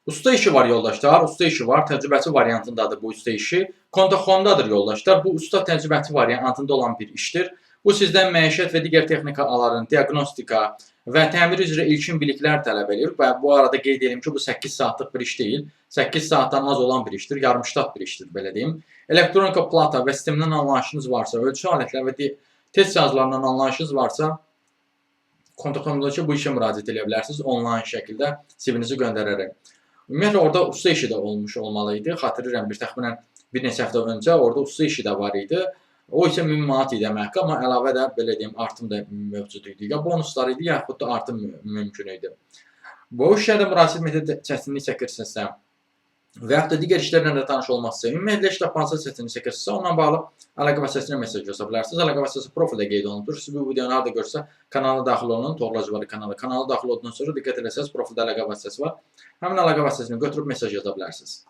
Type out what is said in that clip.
Usta işi var yoldaşlar, usta işi var, təcrübəsi variantındadır bu usta işi. Kontaxondadır yoldaşlar, bu usta təcrübəsi variantında olan bir işdir. Bu sizdən məişət və digər texnikaların diaqnostika və təmir üzrə ilkin biliklər tələb edir və bu arada qeyd edim ki, bu 8 saatlıq bir iş deyil, 8 saatdan az olan bir işdir, yarımştat bir işdir, belə deyim. Elektronika plata və sistemdən anlayışınız varsa, ölçü alətləri və test cihazlarından anlayışınız varsa, kontaxondakı bu işə müraciət edə bilərsiniz onlayn şəkildə CV-nizi göndərərək. Ümumiyyətlə, orada usta işi də olmuş olmalıydı. Xatırlayıram, təxminən bir neçə həftə öncə orada usta işi də var idi. O isə 1000 manat idi əmək, amma əlavə də, belə deyim, artım da mövcud idi. Ya bonuslar idi, yaxud da artım mümkün idi. Bu işə də müraciət etməkdə çətinlik çəkirsinizsə və yaxud da digər işlərlə də tanış olmaq istəyir. Ümumiyyətlə, iş tapansa çətinlik çəkirsinizsə, onunla bağlı əlaqə vasitəsinə mesaj yoza bilərsiniz. Əlaqə vasitəsi profildə qeyd olunubdur. Siz bu videonu harada görsə, kanala daxil olun, Torlacıvari kanalı. Kanala daxil olduğundan sonra diqqət eləsəniz, profildə əlaqə vasitəsi var. Həmin əlaqə vasitəsini götürüb mesaj yaza bilərsiniz.